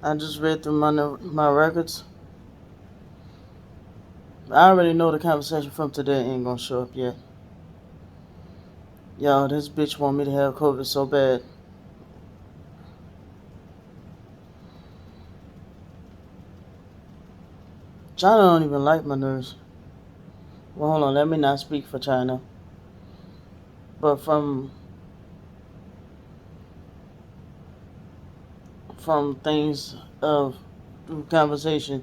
I just read through my records. I already know the conversation from today ain't gonna show up yet. Yo, this bitch want me to have COVID so bad. China don't even like my nurse. Well, hold on, let me not speak for China. But from things of conversation,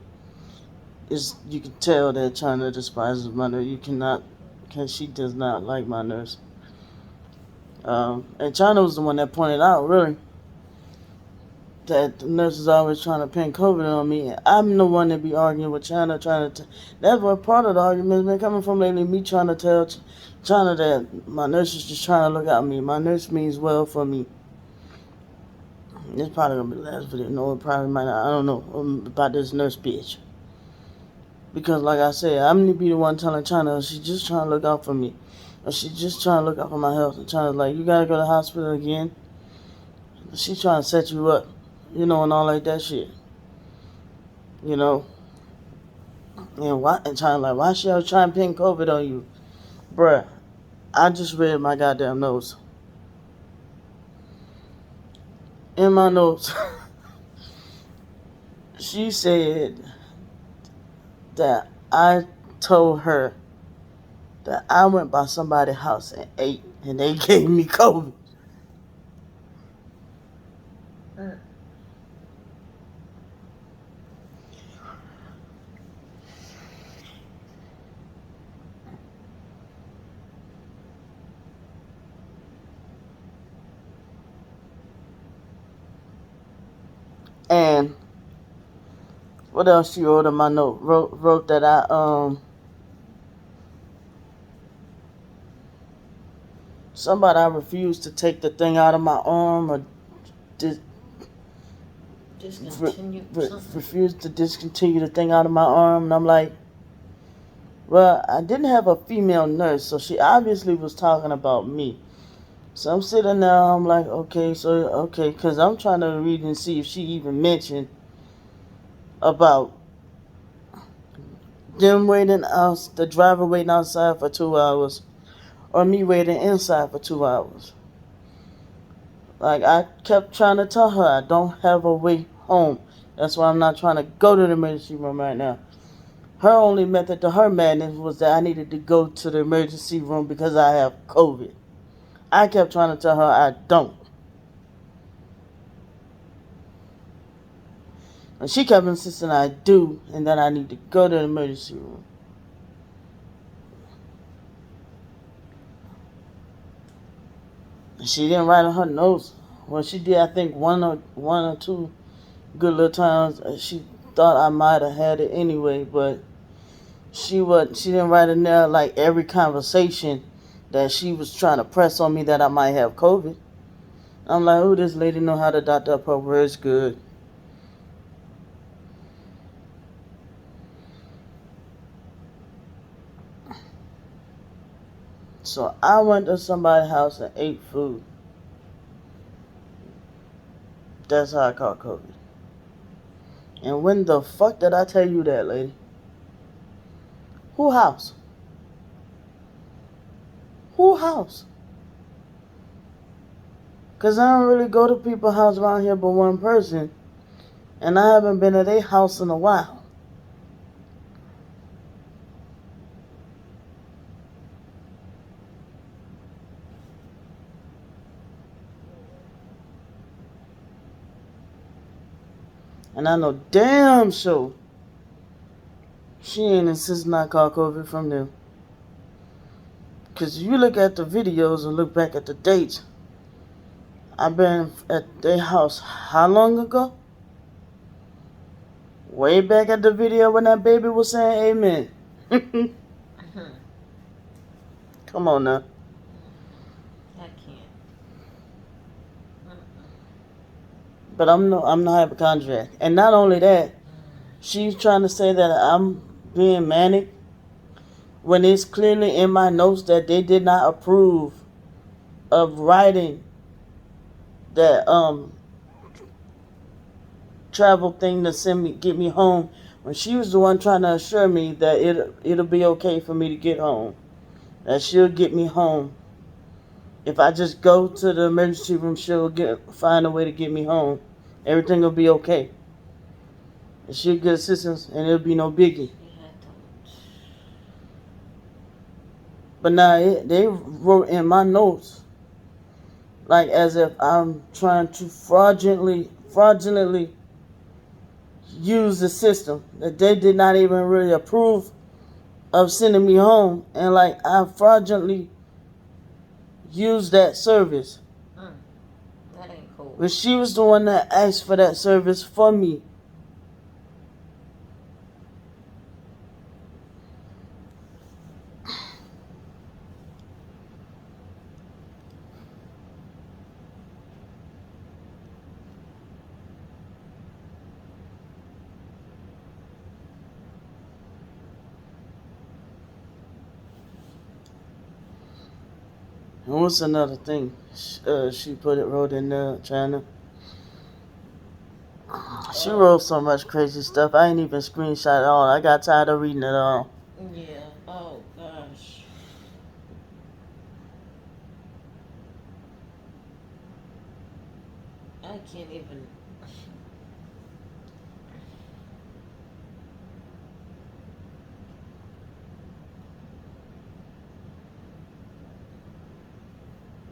is you can tell that China despises my nurse. You cannot, because she does not like my nurse. And China was the one that pointed out, really, that the nurse is always trying to pin COVID on me. I'm the one that be arguing with China, trying to. That's what part of the argument has been coming from lately. Me trying to tell China that my nurse is just trying to look out me. My nurse means well for me. It's probably gonna be the last video. No, it probably might not. I don't know about this nurse bitch. Because, like I said, I'm gonna be the one telling China she's just trying to look out for me. Or she's just trying to look out for my health. And China's like, you gotta go to the hospital again. She's trying to set you up, and all like that shit. You know, and China like, why she always trying to pin COVID on you, bruh? I just read my goddamn notes. In my notes, she said that I told her that I went by somebody's house and ate, and they gave me COVID. And what else she wrote in my note? Wrote that I refused to take the thing out of my arm, or refused to discontinue the thing out of my arm. And I'm like, well, I didn't have a female nurse, so she obviously was talking about me. So I'm sitting there, I'm like, okay, because I'm trying to read and see if she even mentioned about them waiting out, the driver waiting outside for 2 hours, or me waiting inside for 2 hours. Like, I kept trying to tell her I don't have a way home. That's why I'm not trying to go to the emergency room right now. Her only method to her madness was that I needed to go to the emergency room because I have COVID. I kept trying to tell her I don't. And she kept insisting I do, and that I need to go to the emergency room. And she didn't write on her notes. Well, she did, I think, one or two good little times. She thought I might have had it anyway, but she didn't write in there like every conversation that she was trying to press on me that I might have COVID. I'm like, oh, this lady know how to dot up her words good. So I went to somebody's house and ate food. That's how I caught COVID. And when the fuck did I tell you that, lady? Who house? Who house? Because I don't really go to people's house around here but one person. And I haven't been at their house in a while. And I know damn sure she ain't insisting I caught COVID from them. Because if you look at the videos and look back at the dates, I've been at their house how long ago? Way back at the video when that baby was saying amen. Come on now. I can't. But I'm not hypochondriac. And not only that, she's trying to say that I'm being manic when it's clearly in my notes that they did not approve of writing that travel thing to get me home, when she was the one trying to assure me that it'll be okay for me to get home, that she'll get me home. If I just go to the emergency room, find a way to get me home. Everything will be okay. And she'll get assistance, and it'll be no biggie. But now they wrote in my notes like as if I'm trying to fraudulently use the system, that they did not even really approve of sending me home, and like I fraudulently used that service. That ain't cool. But she was the one that asked for that service for me. And what's another thing? She wrote in there, China. She wrote so much crazy stuff. I ain't even screenshot it all. I got tired of reading it all. Yeah. Oh gosh. I can't even.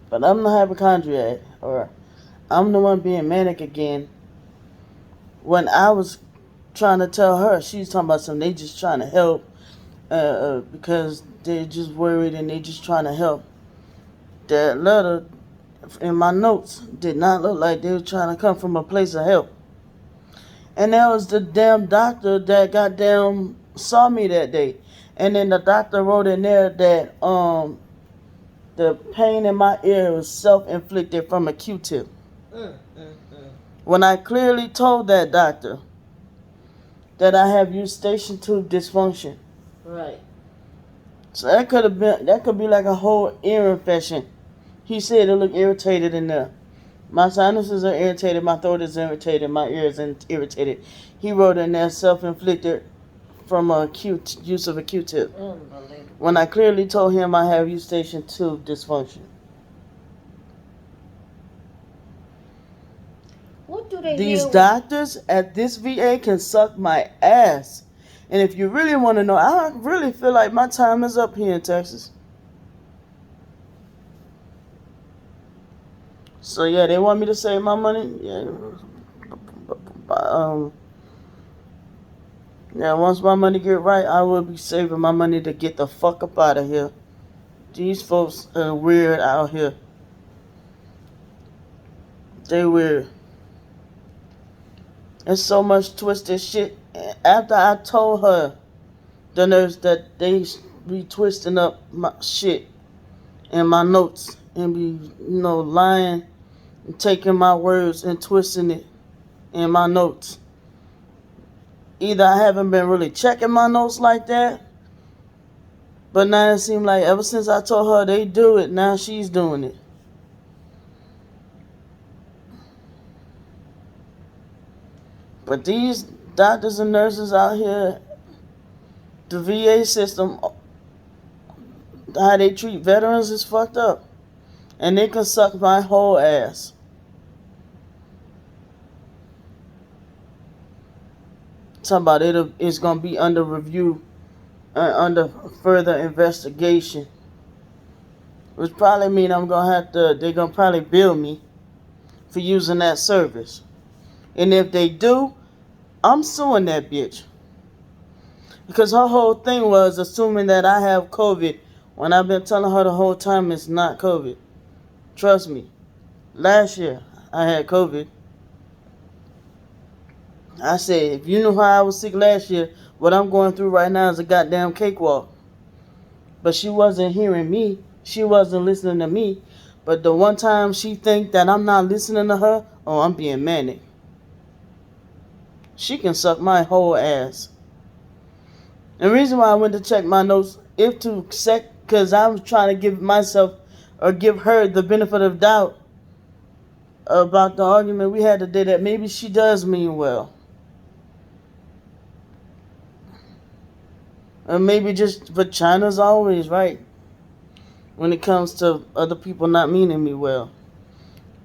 But I'm the hypochondriac, or I'm the one being manic again. When I was trying to tell her, she's talking about something, they just trying to help because they're just worried and they just trying to help. That letter in my notes did not look like they were trying to come from a place of help. And that was the damn doctor that goddamn saw me that day. And then the doctor wrote in there that the pain in my ear was self-inflicted from a Q-tip. When I clearly told that doctor that I have eustachian tube dysfunction. Right. So that could be like a whole ear infection. He said it looked irritated in there. My sinuses are irritated, my throat is irritated, my ears are irritated. He wrote in there self-inflicted from use of a Q-tip. When I clearly told him I have eustachian tube dysfunction. What do they These doctors at this VA can suck my ass. And if you really want to know, I really feel like my time is up here in Texas. So yeah, they want me to save my money. Yeah, once my money get right, I will be saving my money to get the fuck up out of here. These folks are weird out here. They weird. There's so much twisted shit. After I told her, the nurse, that they be twisting up my shit and my notes and be, lying and taking my words and twisting it in my notes. Either I haven't been really checking my notes like that, but now it seems like ever since I told her they do it, now she's doing it. But these doctors and nurses out here, the VA system, how they treat veterans is fucked up. And they can suck my whole ass. Talking about it's going to be under review, under further investigation. Which probably mean they're going to probably bill me for using that service. And if they do, I'm suing that bitch. Because her whole thing was assuming that I have COVID, when I've been telling her the whole time it's not COVID. Trust me. Last year, I had COVID. I said, if you knew how I was sick last year, what I'm going through right now is a goddamn cakewalk. But she wasn't hearing me. She wasn't listening to me. But the one time she think that I'm not listening to her, oh, I'm being manic. She can suck my whole ass. And the reason why I went to check my notes, because I was trying to give myself or give her the benefit of doubt about the argument we had today that maybe she does mean well. Or maybe just, but China's always right when it comes to other people not meaning me well.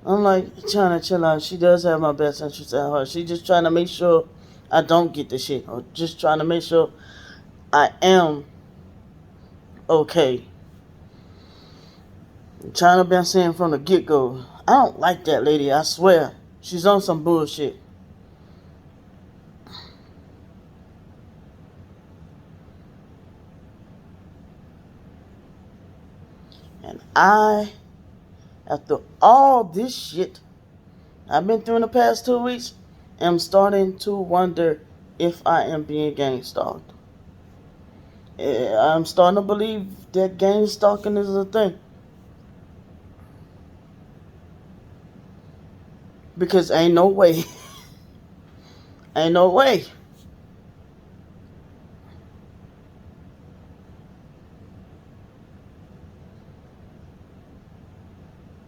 I'm like, China, chill out. She does have my best interest at heart. She just trying to make sure I don't get the shit. Or just trying to make sure I am okay. China been saying from the get-go, I don't like that lady, I swear. She's on some bullshit. And after all this shit I've been through in the past 2 weeks, am starting to wonder if I am being gang stalked. I'm starting to believe that gang stalking is a thing. Because ain't no way. Ain't no way.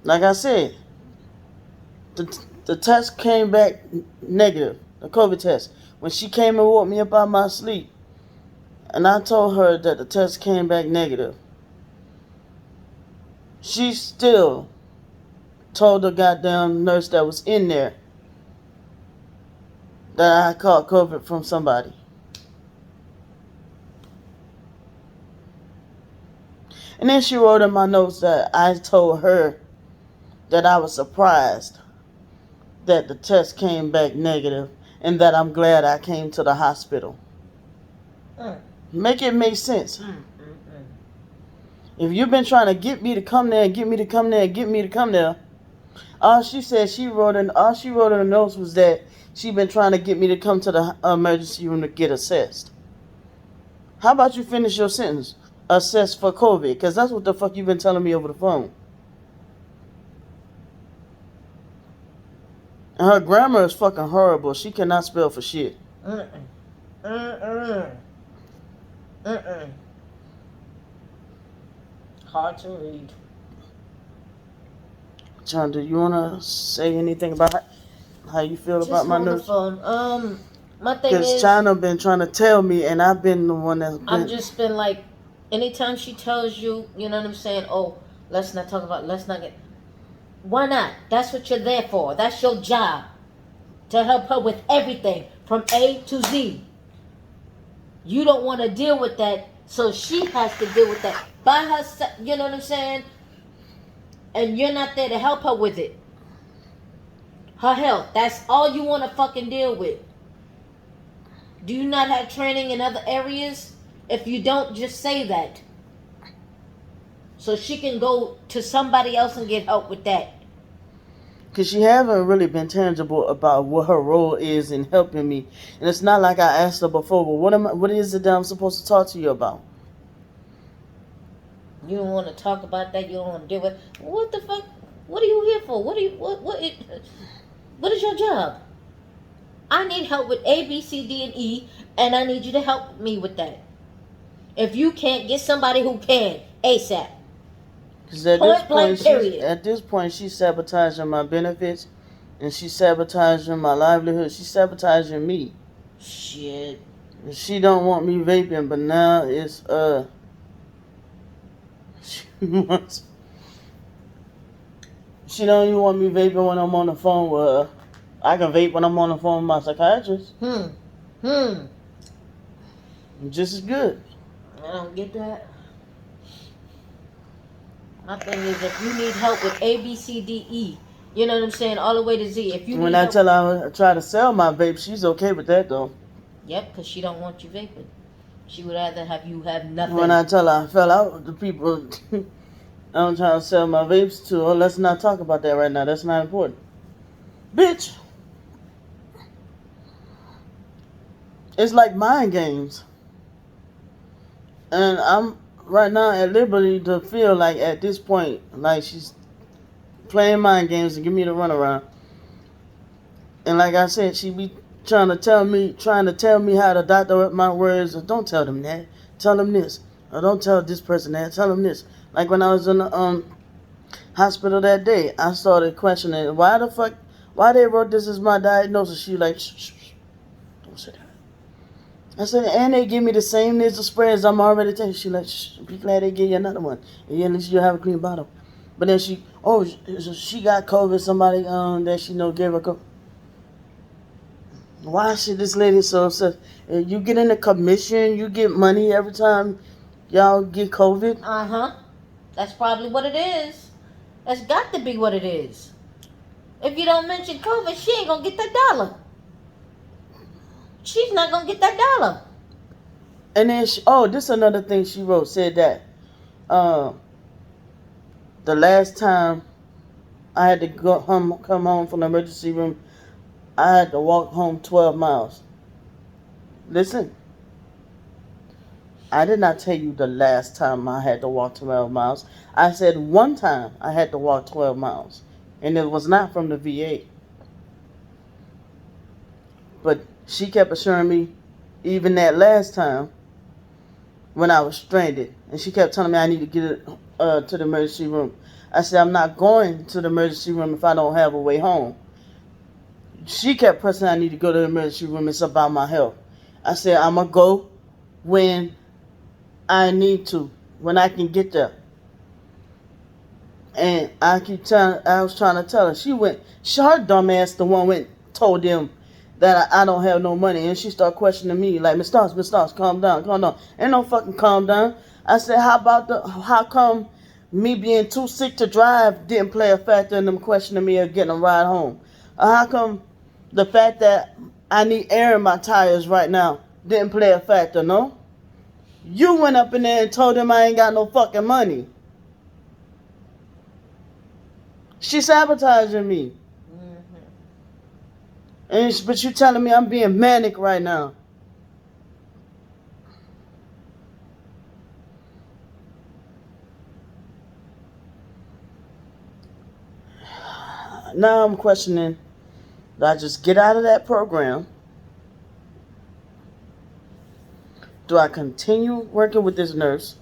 Like I said, the test came back negative, the COVID test. When she came and woke me up out of my sleep, and I told her that the test came back negative, she still told the goddamn nurse that was in there that I caught COVID from somebody. And then she wrote in my notes that I told her that I was surprised that the test came back negative and that I'm glad I came to the hospital. Make it make sense. If you've been trying to get me to come there and get me to come there and get me to come there, all she said all she wrote in the notes was that she been trying to get me to come to the emergency room to get assessed. How about you finish your sentence? Assessed for COVID, because that's what the fuck you've been telling me over the phone. And her grammar is fucking horrible. She cannot spell for shit. Hard to read. John, do you want to say anything about how you feel Just about my on the news? phone. My thing Because is, China been trying to tell me, and I've been the one that's been. I've just been like, anytime she tells you, you know what I'm saying? Oh, let's not talk about. Let's not get. Why not? That's what you're there for. That's your job, to help her with everything from A to Z. You don't want to deal with that, so she has to deal with that by herself. You know what I'm saying? And you're not there to help her with it. Her health. That's all you want to fucking deal with. Do you not have training in other areas? If you don't, just say that. So she can go to somebody else and get help with that. Because she haven't really been tangible about what her role is in helping me. And it's not like I asked her before, but what is it that I'm supposed to talk to you about? You don't want to talk about that. You don't want to deal with. What the fuck? What are you here for? What is your job? I need help with A, B, C, D, and E, and I need you to help me with that. If you can't, get somebody who can ASAP. Because at this point, she's sabotaging my benefits, and she's sabotaging my livelihood. She's sabotaging me. Shit. She don't want me vaping, but now it's she don't even want me vaping when I'm on the phone with her. I can vape when I'm on the phone with my psychiatrist. Just as good. I don't get that. My thing is, if you need help with A, B, C, D, E, you know what I'm saying, all the way to Z. If you when I tell her I try to sell my vape, she's okay with that though. Yep, because she don't want you vaping. She would rather have you have nothing. When I tell her I fell out with the people I'm trying to sell my vapes to, oh, let's not talk about that right now. That's not important. Bitch. It's like mind games. And I'm right now at liberty to feel like at this point, like she's playing mind games and give me the runaround. And like I said, she be trying to tell me how to doctor up my words. Or don't tell them that. Tell them this. Or don't tell this person that. Tell them this. Like when I was in the Hospital that day, I started questioning why the fuck, why they wrote this as my diagnosis. She like, shh, shh, shh, don't say that. I said, and they give me the same nasal spray as I'm already taking. She like, shh, be glad they give you another one. And at least you'll have a clean bottle. But then she got COVID. Somebody that she know gave her COVID. Why should this lady so upset? You get in the commission, you get money every time y'all get COVID. Uh huh. That's probably what it is. That's got to be what it is. If you don't mention COVID, she ain't gonna get that dollar. She's not gonna get that dollar. And then this is another thing she wrote. Said that uh, the last time I had to come home from the emergency room, I had to walk home 12 miles. Listen, I did not tell you the last time I had to walk 12 miles. I said one time I had to walk 12 miles, and it was not from the VA. But she kept assuring me, even that last time when I was stranded, and she kept telling me I need to get to the emergency room. I said, I'm not going to the emergency room if I don't have a way home. She kept pressing I need to go to the emergency room. It's about my health. I said, I'm going to go when I need to, when I can get there. And I was trying to tell her. Her dumb ass, the one told them that I don't have no money. And she started questioning me like, Miss Stars, calm down, calm down. Ain't no fucking calm down. I said, how come me being too sick to drive didn't play a factor in them questioning me or getting a ride home? How come the fact that I need air in my tires right now didn't play a factor, no? You went up in there and told them I ain't got no fucking money. She sabotaging me. But you telling me I'm being manic right now. Now I'm questioning, do I just get out of that program? Do I continue working with this nurse?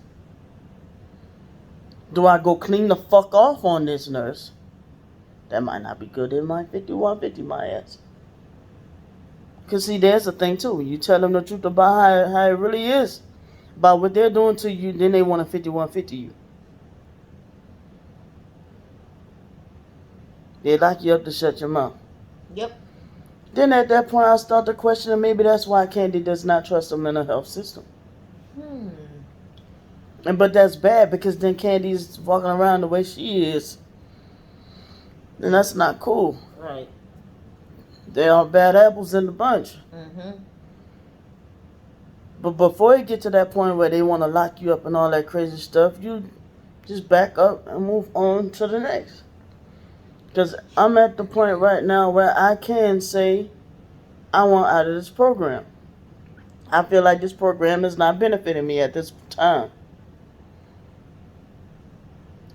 Do I go clean the fuck off on this nurse? That might not be good. It might 5150 my ass. Because see, there's a thing too. You tell them the truth about how it really is, about what they're doing to you, then they want to 5150 you. They lock you up to shut your mouth. Yep. Then at that point, I start to question, maybe that's why Candy does not trust the mental health system. But that's bad because then Candy's walking around the way she is. And that's not cool. Right. There are bad apples in the bunch. Mm-hmm. But before you get to that point where they want to lock you up and all that crazy stuff, you just back up and move on to the next. Because I'm at the point right now where I can say I want out of this program. I feel like this program is not benefiting me at this time.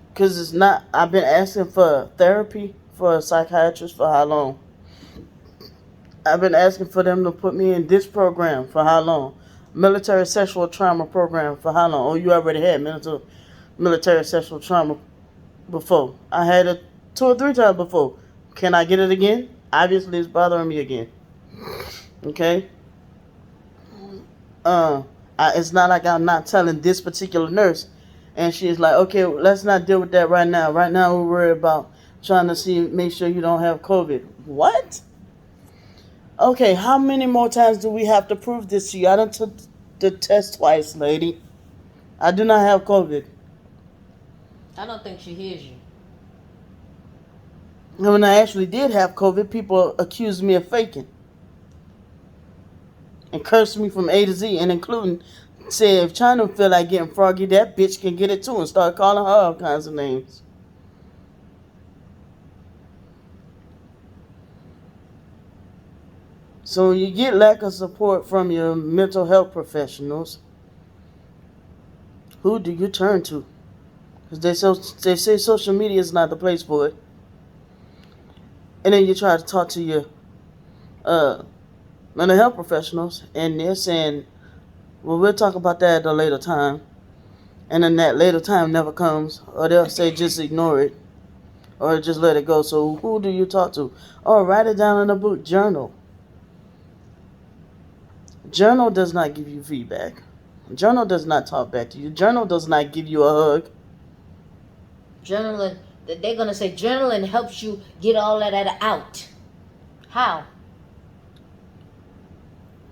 Because it's not, I've been asking for therapy for a psychiatrist for how long? I've been asking for them to put me in this program for how long? Military sexual trauma program for how long? Oh, you already had military sexual trauma before. I had it 2 or 3 times before. Can I get it again? Obviously, it's bothering me again. Okay? It's not like I'm not telling this particular nurse. And she's like, okay, let's not deal with that right now. Right now, we're worried about trying to make sure you don't have COVID. What? Okay, how many more times do we have to prove this to you? I done took the test twice, lady. I do not have COVID. I don't think she hears you. And when I actually did have COVID, people accused me of faking. And cursed me from A to Z, and including said if China feel like getting froggy, that bitch can get it too, and start calling her all kinds of names. So when you get lack of support from your mental health professionals, who do you turn to? Because they say social media is not the place for it. And then you try to talk to your mental health professionals, and they're saying, well, we'll talk about that at a later time. and then that later time never comes, or they'll say just ignore it, or just let it go. So who do you talk to? Oh, write it down in a book. Journal. Journal does not give you feedback. Journal does not talk back to you. Journal does not give you a hug. Journaling, they're gonna say journaling helps you get all of that out. How?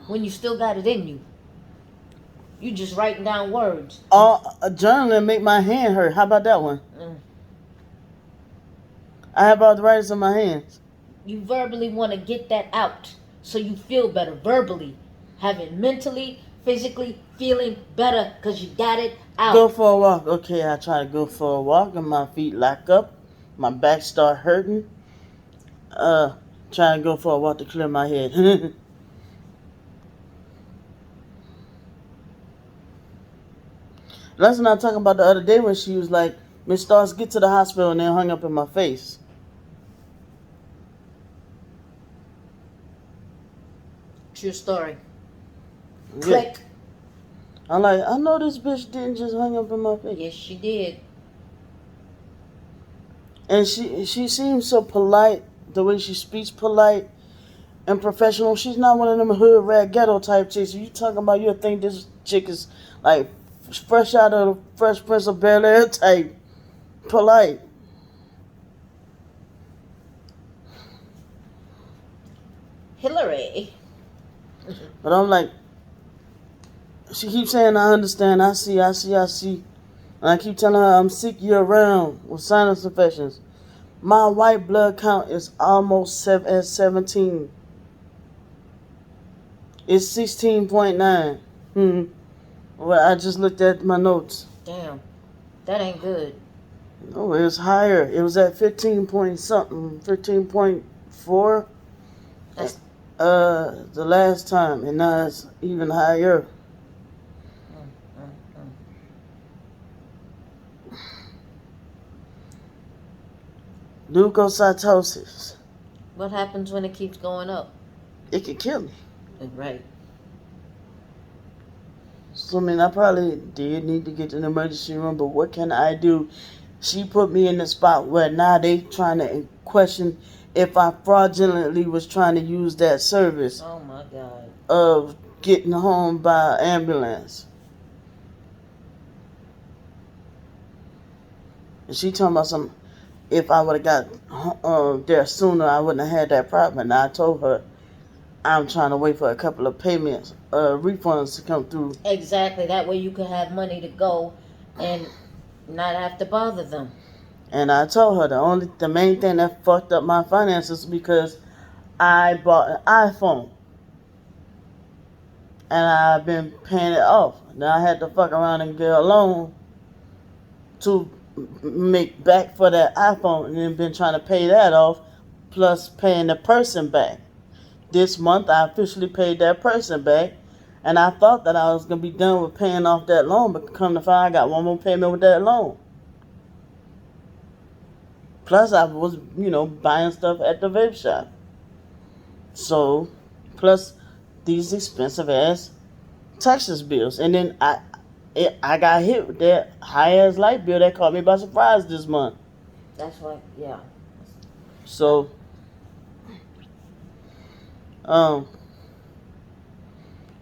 When you still got it in you. You just writing down words. Journaling make my hand hurt. How about that one? Mm. I have arthritis in my hands. You verbally want to get that out so you feel better verbally. Having mentally, physically feeling better because you got it out. Go for a walk. Okay, I try to go for a walk and my feet lock up. My back start hurting. Trying to go for a walk to clear my head. Let's not talk about the other day when she was like, Miss Stars, get to the hospital, and then hung up in my face. True story. Yeah. Click. I'm like, I know this bitch didn't just hang up in my face. Yes, she did. And she seems so polite, the way she speaks, polite and professional. She's not one of them hood rat ghetto type chicks. You talking about, you think this chick is like fresh out of the Fresh Prince of Bel-Air type polite. Hillary. But I'm like, she keeps saying, I understand, I see. And I keep telling her I'm sick year round with sinus infections. My white blood count is almost at 17. It's 16.9. Well, I just looked at my notes. Damn. That ain't good. No, it was higher. It was at 15 point something, 15.4. That's The last time, and now it's even higher. Leukocytosis. What happens when it keeps going up? It could kill me. Right. So, I mean, I probably did need to get to the emergency room, but what can I do? She put me in the spot where now they trying to question if I fraudulently was trying to use that service Oh my God. of getting home by ambulance. And she talking about some, if I would have got there sooner, I wouldn't have had that problem. And I told her, I'm trying to wait for a couple of payments, refunds to come through. Exactly. That way you can have money to go and not have to bother them. And I told her the main thing that fucked up my finances because I bought an iPhone. And I've been paying it off. Now I had to fuck around and get a loan to make back for that iPhone, and then been trying to pay that off, plus paying the person back. This month I officially paid that person back, and I thought that I was gonna be done with paying off that loan, but come to find, I got one more payment with that loan. Plus I was, buying stuff at the vape shop. So, plus these expensive ass Texas bills, and then I got hit with that high ass light bill that caught me by surprise this month. That's what, yeah. So,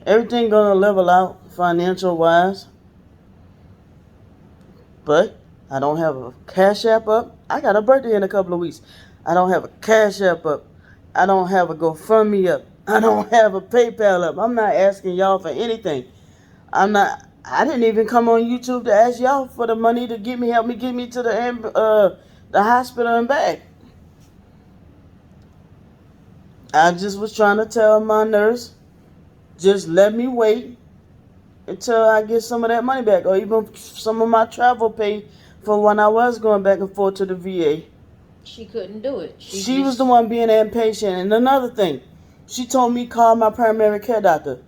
everything gonna level out financial wise, but I don't have a Cash App up. I got a birthday in a couple of weeks. I don't have a Cash App up. I don't have a GoFundMe up. I don't have a PayPal up. I'm not asking y'all for anything. I didn't even come on YouTube to ask y'all for the money to help me get me to the hospital and back. I just was trying to tell my nurse, just let me wait until I get some of that money back, or even some of my travel pay for when I was going back and forth to the VA. She couldn't do it. She was the one being impatient. And another thing, she told me call my primary care doctor.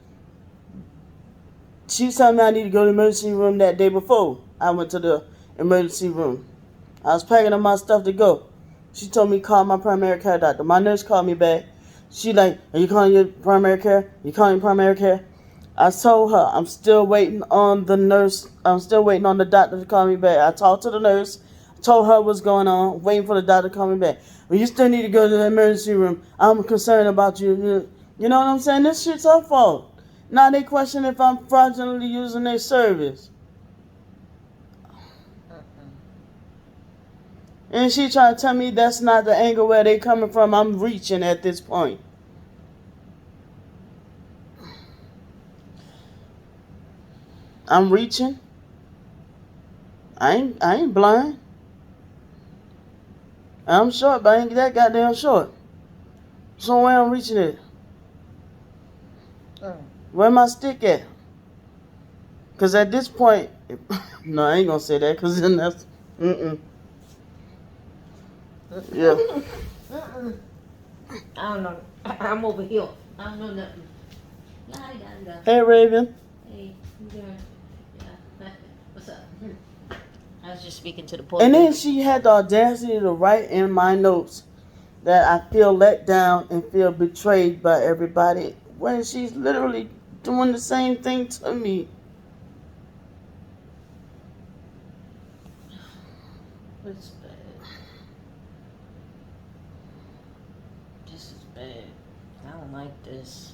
She was telling me I need to go to the emergency room that day before I went to the emergency room. I was packing up my stuff to go. She told me call my primary care doctor. My nurse called me back. She like, are you calling your primary care? You calling your primary care? I told her I'm still waiting on the nurse. I'm still waiting on the doctor to call me back. I talked to the nurse, told her what's going on, waiting for the doctor to call me back. Well, you still need to go to the emergency room. I'm concerned about you. You know what I'm saying? This shit's her fault. Now they question if I'm fraudulently using their service. And she trying to tell me that's not the angle where they coming from. I'm reaching at this point. I'm reaching. I ain't blind. I'm short, but I ain't that goddamn short. So where I'm reaching at? Where my stick at? Cause at this point, no, I ain't gonna say that. Cause then that's, yeah. I don't know. I'm over here. I don't know nothing. Hey, Raven. Hey, you doing? Yeah. What's up? I was just speaking to the poor. And then she had the audacity to write in my notes that I feel let down and feel betrayed by everybody when she's literally doing the same thing to me. It's bad. This is bad. I don't like this.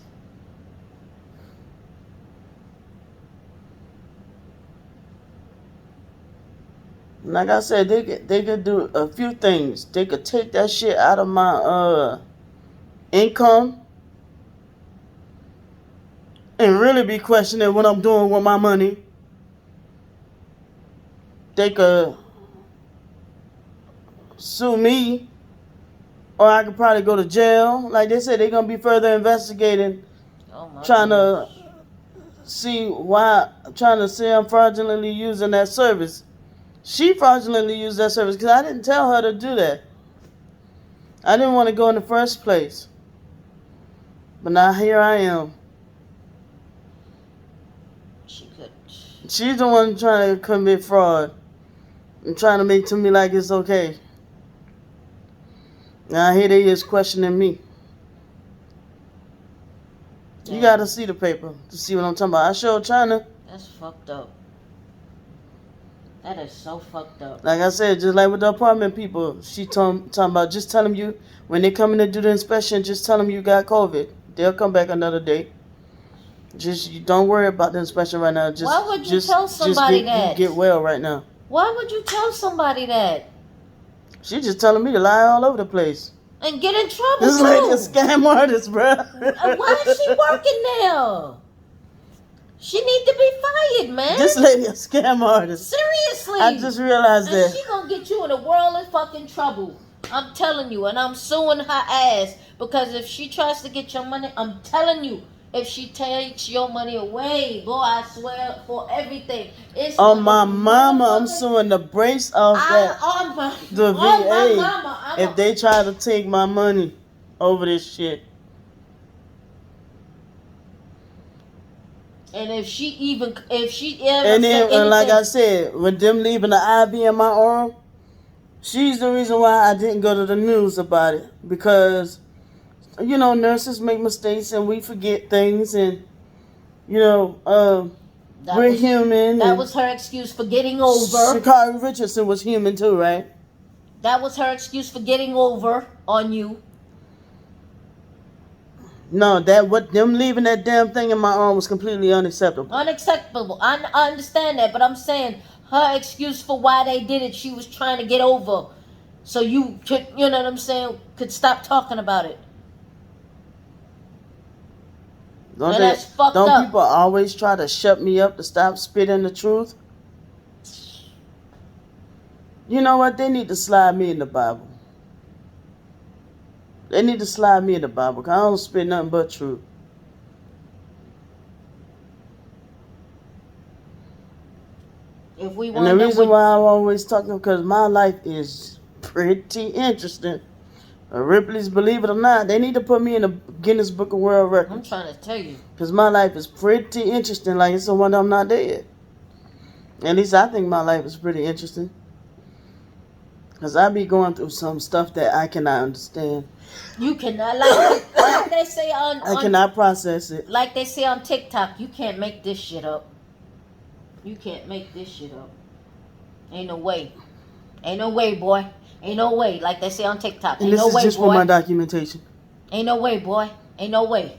Like I said, they could do a few things. They could take that shit out of my income and really be questioning what I'm doing with my money. They could sue me, or I could probably go to jail. Like they said, they're gonna be further investigating, trying to see I'm fraudulently using that service. She fraudulently used that service because I didn't tell her to do that. I didn't want to go in the first place. But now here I am. She's the one trying to commit fraud and trying to make it to me like it's okay. Now here they is questioning me. You gotta see the paper to see what I'm talking about. I showed China. That's fucked up. That is so fucked up. Like I said, just like with the apartment people, she talking about just tell them you, when they come in to do the inspection, just tell them you got COVID. They'll come back another day. Just you don't worry about the inspection right now. Just, why would you tell somebody that? Get well right now. Why would you tell somebody that? She just telling me to lie all over the place. And get in trouble this too. This lady a scam artist, bro. Why is she working there? She need to be fired, man. This lady a scam artist. Seriously. I just realized that. She gonna get you in a world of fucking trouble. I'm telling you. And I'm suing her ass. Because if she tries to get your money, I'm telling you. If she takes your money away, boy, I swear for everything. It's on my mama, I'm suing the brace off the VA. If they try to take my money over this shit. And if she ever and then, anything, like I said, with them leaving the IV in my arm, she's the reason why I didn't go to the news about it. Because, you know, nurses make mistakes and we forget things, and, you know, we're human. That was her excuse for getting over. Sha'Carri Richardson was human too, right? That was her excuse for getting over on you. No, them leaving that damn thing in my arm was completely unacceptable. Unacceptable. I understand that, but I'm saying her excuse for why they did it, she was trying to get over, so you could, you know what I'm saying, could stop talking about it. That's fucked up. Don't people always try to shut me up to stop spitting the truth? You know what? They need to slide me in the Bible. They need to slide me in the Bible, because I don't spit nothing but truth. If we and the reason why I'm always talking, because my life is pretty interesting. Ripley's, believe it or not, they need to put me in the Guinness Book of World Records. I'm trying to tell you. Because my life is pretty interesting, like it's the one I'm not dead. At least I think my life is pretty interesting. Because I be going through some stuff that I cannot understand. You cannot like they say I on cannot process it. like they say on TikTok. You can't make this shit up. You can't make this shit up. Ain't no way. Ain't no way, boy. Ain't no way. Like they say on TikTok. And Ain't this no is way, just for my boy. documentation. Ain't no way, boy. Ain't no way.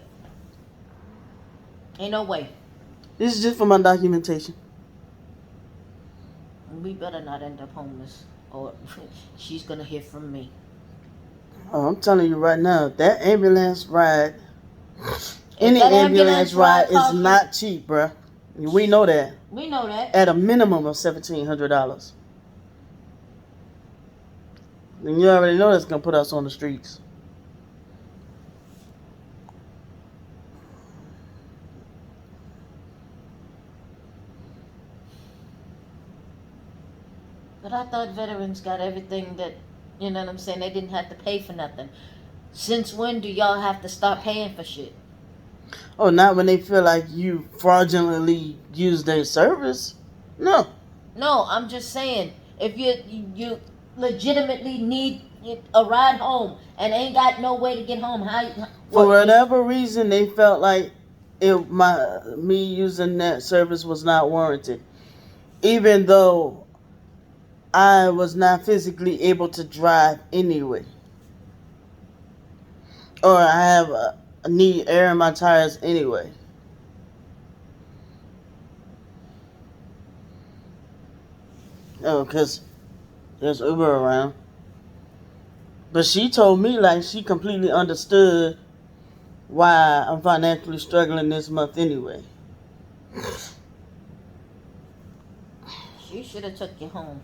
Ain't no way. This is just for my documentation. We better not end up homeless, or she's gonna hear from me. Oh, I'm telling you right now, that ambulance ride, If any that ambulance ride is costs you, not cheap, bruh. We know that. we know that. At a minimum of $1,700. And you already know that's gonna put us on the streets. But I thought veterans got everything that, you know what I'm saying. They didn't have to pay for nothing. Since when do y'all have to start paying for shit? Oh, not when they feel like you fraudulently use their service. No. No, I'm just saying, if you legitimately need a ride home and ain't got no way to get home, For what? whatever reason, they felt like me using that service was not warranted, even though I was not physically able to drive anyway, or I have a need air in my tires anyway. Oh, because there's Uber around. But she told me like she completely understood why I'm financially struggling this month anyway. She should have took you home.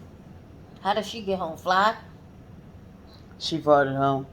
How does she get home? Fly? She farted home.